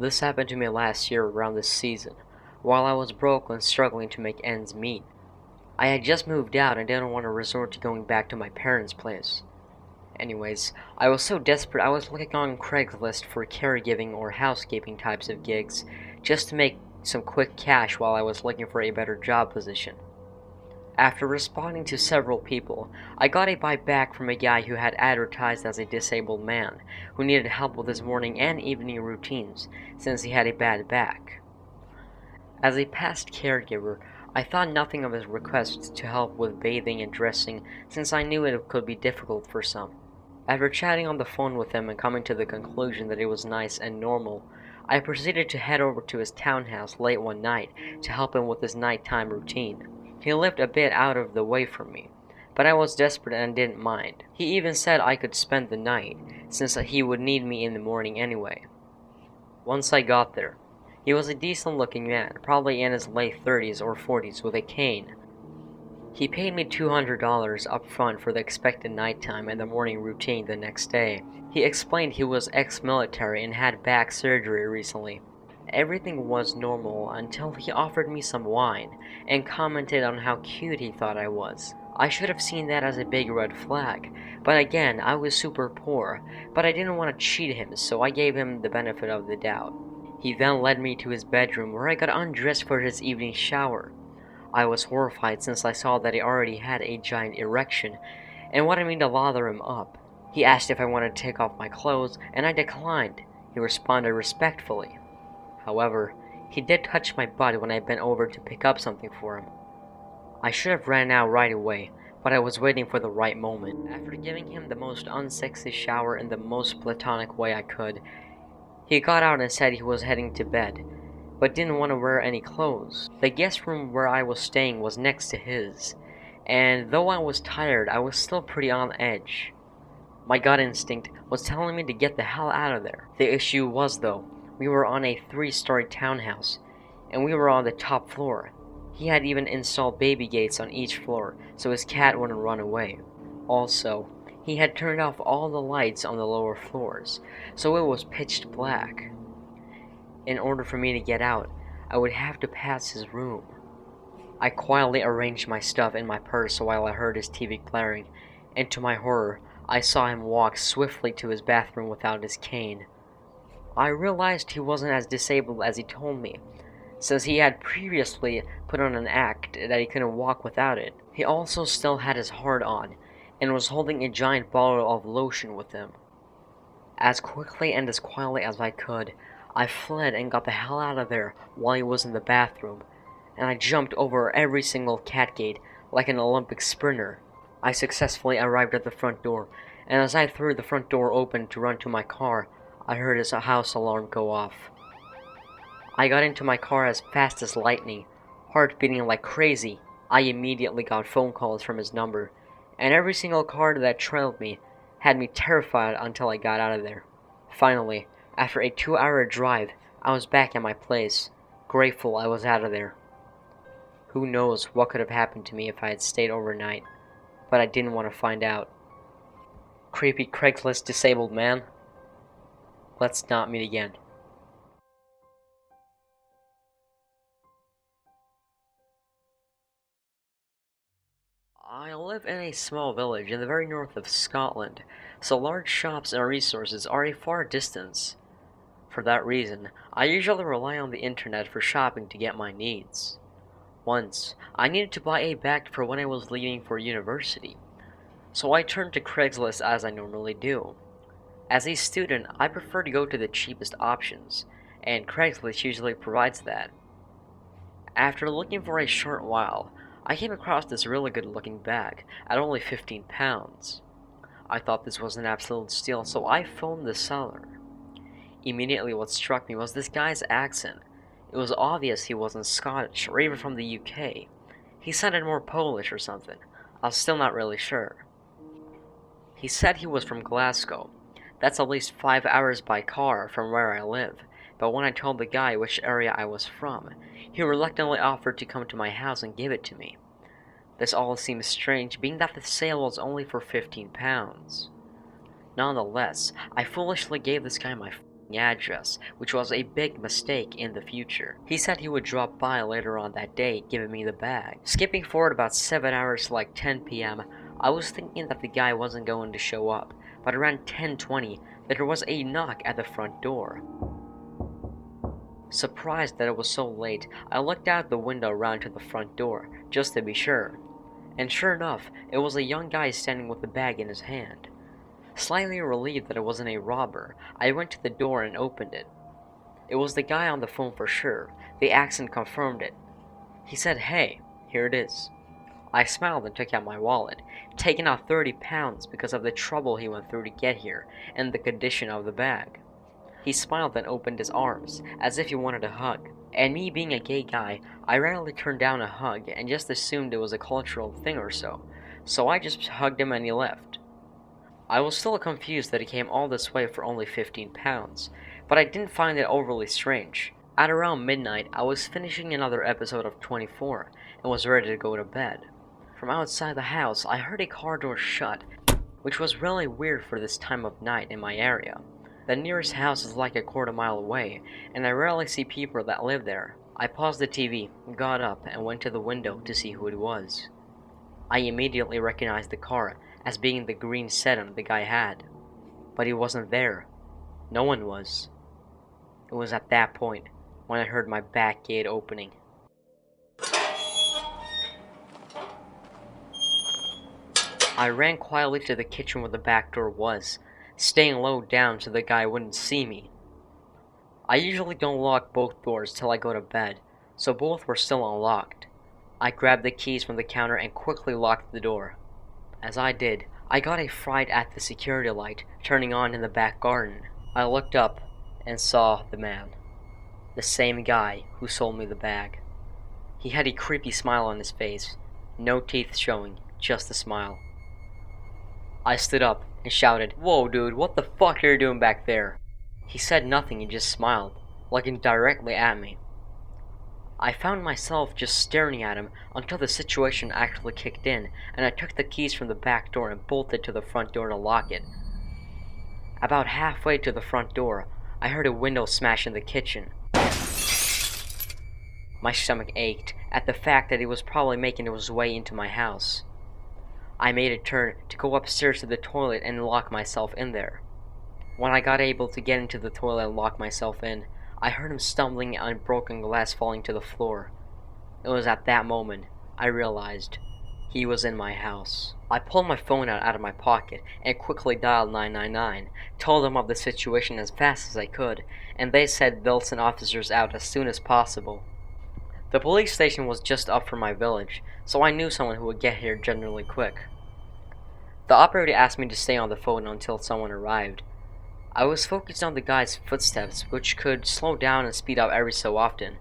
This happened to me last year around this season, while I was broke and struggling to make ends meet. I had just moved out and didn't want to resort to going back to my parents' place. Anyways, I was so desperate I was looking on Craigslist for caregiving or housekeeping types of gigs, just to make some quick cash while I was looking for a better job position. After responding to several people, I got a bite back from a guy who had advertised as a disabled man who needed help with his morning and evening routines since he had a bad back. As a past caregiver, I thought nothing of his request to help with bathing and dressing since I knew it could be difficult for some. After chatting on the phone with him and coming to the conclusion that it was nice and normal, I proceeded to head over to his townhouse late one night to help him with his nighttime routine. He lived a bit out of the way from me, but I was desperate and didn't mind. He even said I could spend the night, since he would need me in the morning anyway. Once I got there, he was a decent-looking man, probably in his late 30s or 40s with a cane. He paid me $200 up front for the expected nighttime and the morning routine the next day. He explained he was ex-military and had back surgery recently. Everything was normal until he offered me some wine and commented on how cute he thought I was. I should have seen that as a big red flag, but again, I was super poor, but I didn't want to cheat him, so I gave him the benefit of the doubt. He then led me to his bedroom where I got undressed for his evening shower. I was horrified since I saw that he already had a giant erection and wanted me to lather him up. He asked if I wanted to take off my clothes, and I declined. He responded respectfully. However, he did touch my butt when I bent over to pick up something for him. I should have ran out right away, but I was waiting for the right moment. After giving him the most unsexy shower in the most platonic way I could, he got out and said he was heading to bed, but didn't want to wear any clothes. The guest room where I was staying was next to his, and though I was tired, I was still pretty on edge. My gut instinct was telling me to get the hell out of there. The issue was, though, we were on a 3-story townhouse, and we were on the top floor. He had even installed baby gates on each floor, so his cat wouldn't run away. Also, he had turned off all the lights on the lower floors, so it was pitch black. In order for me to get out, I would have to pass his room. I quietly arranged my stuff in my purse while I heard his TV blaring, and to my horror, I saw him walk swiftly to his bathroom without his cane. I realized he wasn't as disabled as he told me, since he had previously put on an act that he couldn't walk without it. He also still had his heart on, and was holding a giant bottle of lotion with him. As quickly and as quietly as I could, I fled and got the hell out of there while he was in the bathroom, and I jumped over every single cat gate like an Olympic sprinter. I successfully arrived at the front door, and as I threw the front door open to run to my car, I heard his house alarm go off. I got into my car as fast as lightning, heart beating like crazy. I immediately got phone calls from his number, and every single car that trailed me had me terrified until I got out of there. Finally, after a 2-hour drive, I was back at my place, grateful I was out of there. Who knows what could have happened to me if I had stayed overnight, but I didn't want to find out. Creepy Craigslist disabled man. Let's not meet again. I live in a small village in the very north of Scotland, so large shops and resources are a far distance. For that reason, I usually rely on the internet for shopping to get my needs. Once, I needed to buy a bag for when I was leaving for university, so I turned to Craigslist as I normally do. As a student, I prefer to go to the cheapest options, and Craigslist usually provides that. After looking for a short while, I came across this really good looking bag at only £15. I thought this was an absolute steal, so I phoned the seller. Immediately what struck me was this guy's accent. It was obvious he wasn't Scottish or even from the UK. He sounded more Polish or something. I was still not really sure. He said he was from Glasgow. That's at least 5 hours by car from where I live, but when I told the guy which area I was from, he reluctantly offered to come to my house and give it to me. This all seems strange, being that the sale was only for £15. Nonetheless, I foolishly gave this guy my address, which was a big mistake in the future. He said he would drop by later on that day, giving me the bag. Skipping forward about 7 hours to like 10 p.m., I was thinking that the guy wasn't going to show up, but around 10:20, there was a knock at the front door. Surprised that it was so late, I looked out the window around to the front door, just to be sure. And sure enough, it was a young guy standing with the bag in his hand. Slightly relieved that it wasn't a robber, I went to the door and opened it. It was the guy on the phone for sure. The accent confirmed it. He said, "Hey, here it is." I smiled and took out my wallet, taking out 30 pounds because of the trouble he went through to get here and the condition of the bag. He smiled and opened his arms, as if he wanted a hug. And me being a gay guy, I rarely turned down a hug and just assumed it was a cultural thing or so. So I just hugged him and he left. I was still confused that he came all this way for only 15 pounds, but I didn't find it overly strange. At around midnight, I was finishing another episode of 24 and was ready to go to bed. From outside the house, I heard a car door shut, which was really weird for this time of night in my area. The nearest house is like a quarter-mile away, and I rarely see people that live there. I paused the TV, got up, and went to the window to see who it was. I immediately recognized the car as being the green sedan the guy had. But he wasn't there. No one was. It was at that point when I heard my back gate opening. I ran quietly to the kitchen where the back door was, staying low down so the guy wouldn't see me. I usually don't lock both doors till I go to bed, so both were still unlocked. I grabbed the keys from the counter and quickly locked the door. As I did, I got a fright at the security light turning on in the back garden. I looked up and saw the man. The same guy who sold me the bag. He had a creepy smile on his face, no teeth showing, just a smile. I stood up and shouted, "Whoa dude, what the fuck are you doing back there?" He said nothing and just smiled, looking directly at me. I found myself just staring at him until the situation actually kicked in, and I took the keys from the back door and bolted to the front door to lock it. About halfway to the front door, I heard a window smash in the kitchen. My stomach ached at the fact that he was probably making his way into my house. I made a turn to go upstairs to the toilet and lock myself in there. When I got able to get into the toilet and lock myself in, I heard him stumbling and broken glass falling to the floor. It was at that moment I realized he was in my house. I pulled my phone out of my pocket and quickly dialed 999, told them of the situation as fast as I could, and they said they'll send officers out as soon as possible. The police station was just up from my village, so I knew someone who would get here generally quick. The operator asked me to stay on the phone until someone arrived. I was focused on the guy's footsteps, which could slow down and speed up every so often.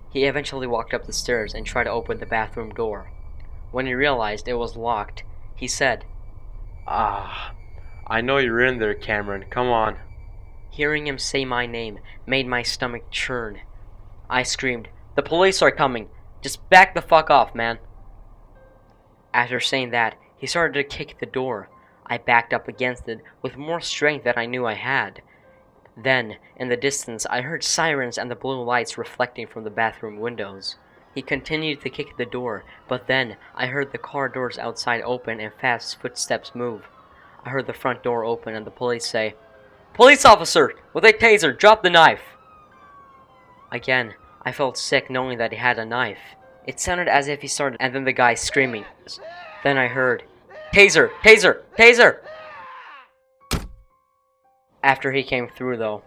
He eventually walked up the stairs and tried to open the bathroom door. When he realized it was locked, he said, I know you're in there, Cameron. Come on." Hearing him say my name made my stomach churn. I screamed, "The police are coming! Just back the fuck off, man!" After saying that, he started to kick the door. I backed up against it with more strength than I knew I had. Then, in the distance, I heard sirens and the blue lights reflecting from the bathroom windows. He continued to kick the door, but then I heard the car doors outside open and fast footsteps move. I heard the front door open and the police say, "Police officer! With a taser, drop the knife!" Again, I felt sick knowing that he had a knife. It sounded as if he started, and then the guy screaming. Then I heard, "Taser! Taser! Taser!" After he came through, though,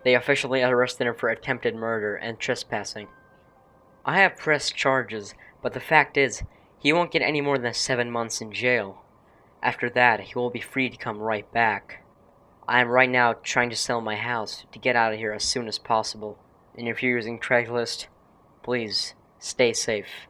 they officially arrested him for attempted murder and trespassing. I have pressed charges, but the fact is, he won't get any more than 7 months in jail. After that, he will be free to come right back. I am right now trying to sell my house to get out of here as soon as possible. And if you're using Craigslist, please stay safe.